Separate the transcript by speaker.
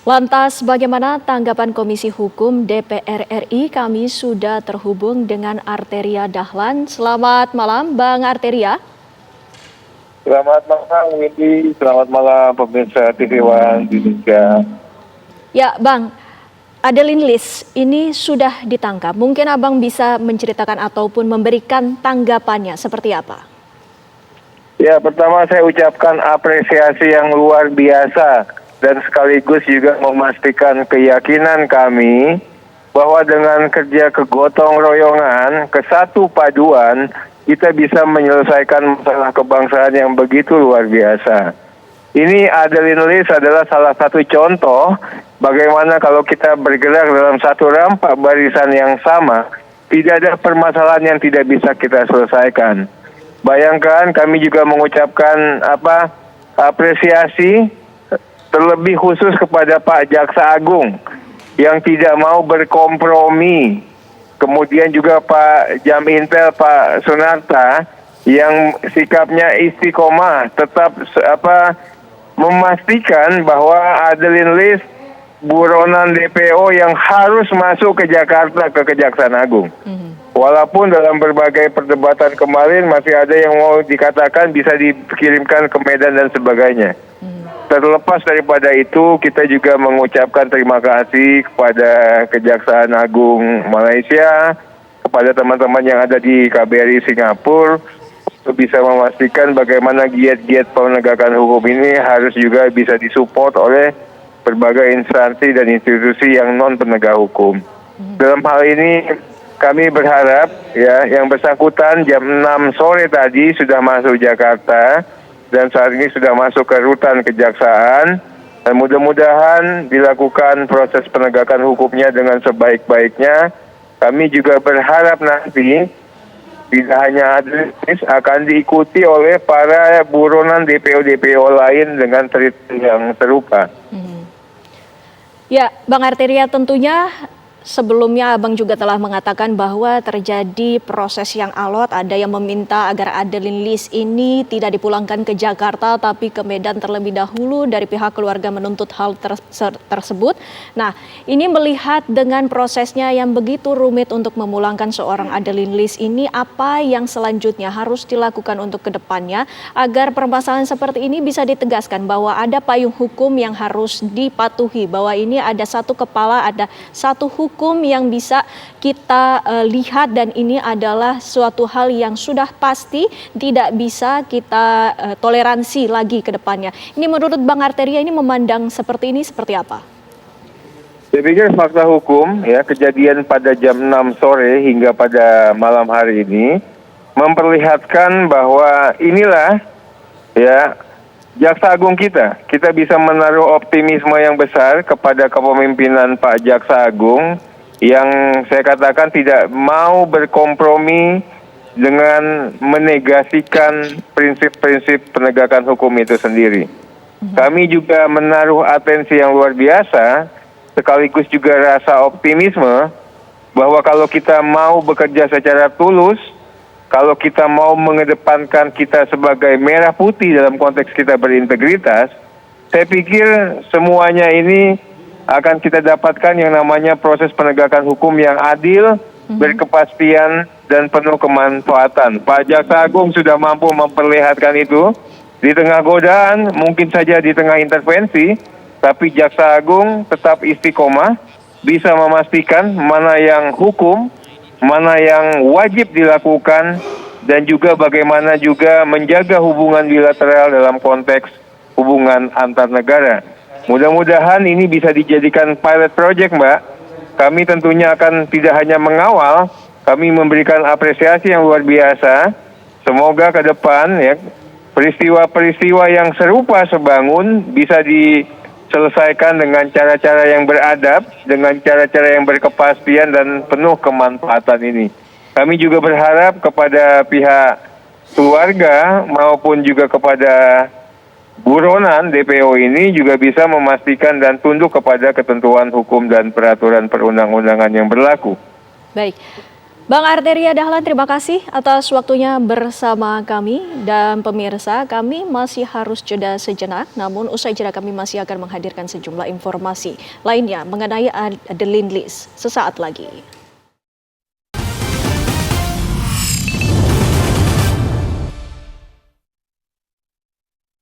Speaker 1: Lantas bagaimana tanggapan Komisi Hukum DPR RI? Kami sudah terhubung dengan Arteria Dahlan. Selamat malam Bang Arteria.
Speaker 2: Selamat malam Windy, selamat malam pemirsa TV One Indonesia.
Speaker 1: Ya Bang, Adeline Lis ini sudah ditangkap. Mungkin Abang bisa menceritakan ataupun memberikan tanggapannya seperti apa?
Speaker 2: Ya, pertama saya ucapkan apresiasi yang luar biasa dan sekaligus juga memastikan keyakinan kami bahwa dengan kerja kegotong royongan, kesatu paduan, kita bisa menyelesaikan masalah kebangsaan yang begitu luar biasa. Ini Adeline Lis adalah salah satu contoh bagaimana kalau kita bergerak dalam satu rampak barisan yang sama, tidak ada permasalahan yang tidak bisa kita selesaikan. Bayangkan kami juga mengucapkan apresiasi terlebih khusus kepada Pak Jaksa Agung yang tidak mau berkompromi. Kemudian juga Pak Jamintel, Pak Sunarta yang sikapnya istiqomah tetap memastikan bahwa Adeline Lis buronan DPO yang harus masuk ke Jakarta ke Kejaksaan Agung. Walaupun dalam berbagai perdebatan kemarin masih ada yang mau dikatakan bisa dikirimkan ke Medan dan sebagainya. Terlepas daripada itu, kita juga mengucapkan terima kasih kepada Kejaksaan Agung Malaysia, kepada teman-teman yang ada di KBRI Singapura, untuk bisa memastikan bagaimana giat-giat penegakan hukum ini harus juga bisa disupport oleh berbagai instansi dan institusi yang non penegak hukum. Dalam hal ini kami berharap ya yang bersangkutan jam 6 sore tadi sudah masuk Jakarta dan saat ini sudah masuk ke rutan kejaksaan dan mudah-mudahan dilakukan proses penegakan hukumnya dengan sebaik-baiknya. Kami juga berharap nanti tidak hanya Adeline akan diikuti oleh para buronan DPO-DPO lain dengan treatment yang serupa.
Speaker 1: Ya, Bang Arteria, tentunya sebelumnya Abang juga telah mengatakan bahwa terjadi proses yang alot, ada yang meminta agar Adeline Lis ini tidak dipulangkan ke Jakarta tapi ke Medan terlebih dahulu, dari pihak keluarga menuntut hal tersebut. Nah, ini melihat dengan prosesnya yang begitu rumit untuk memulangkan seorang Adeline Lis ini, apa yang selanjutnya harus dilakukan untuk kedepannya agar permasalahan seperti ini bisa ditegaskan bahwa ada payung hukum yang harus dipatuhi, bahwa ini ada satu kepala, ada satu hukum yang bisa kita lihat dan ini adalah suatu hal yang sudah pasti tidak bisa kita toleransi lagi ke depannya. Ini menurut Bang Arteria ini memandang seperti ini seperti apa?
Speaker 2: Saya pikir fakta hukum ya kejadian pada jam 6 sore hingga pada malam hari ini memperlihatkan bahwa inilah ya Jaksa Agung kita bisa menaruh optimisme yang besar kepada kepemimpinan Pak Jaksa Agung yang saya katakan tidak mau berkompromi dengan menegasikan prinsip-prinsip penegakan hukum itu sendiri. Kami juga menaruh atensi yang luar biasa, sekaligus juga rasa optimisme bahwa kalau kita mau bekerja secara tulus, kalau kita mau mengedepankan kita sebagai merah putih dalam konteks kita berintegritas, saya pikir semuanya ini akan kita dapatkan yang namanya proses penegakan hukum yang adil, berkepastian, dan penuh kemanfaatan. Pak Jaksa Agung sudah mampu memperlihatkan itu. Di tengah godaan, mungkin saja di tengah intervensi, tapi Jaksa Agung tetap istiqomah, bisa memastikan mana yang hukum, mana yang wajib dilakukan, dan juga bagaimana juga menjaga hubungan bilateral dalam konteks hubungan antar negara. Mudah-mudahan ini bisa dijadikan pilot project, Mbak. Kami tentunya akan tidak hanya mengawal, kami memberikan apresiasi yang luar biasa. Semoga ke depan ya peristiwa-peristiwa yang serupa sebangun bisa diselesaikan dengan cara-cara yang beradab, dengan cara-cara yang berkepastian dan penuh kemanfaatan ini. Kami juga berharap kepada pihak keluarga maupun juga kepada buronan DPO ini juga bisa memastikan dan tunduk kepada ketentuan hukum dan peraturan perundang-undangan yang berlaku.
Speaker 1: Baik. Bang Arteria Dahlan, terima kasih atas waktunya bersama kami. Dan pemirsa, kami masih harus jeda sejenak, namun usai jeda kami masih akan menghadirkan sejumlah informasi lainnya mengenai Adeline Lis sesaat lagi.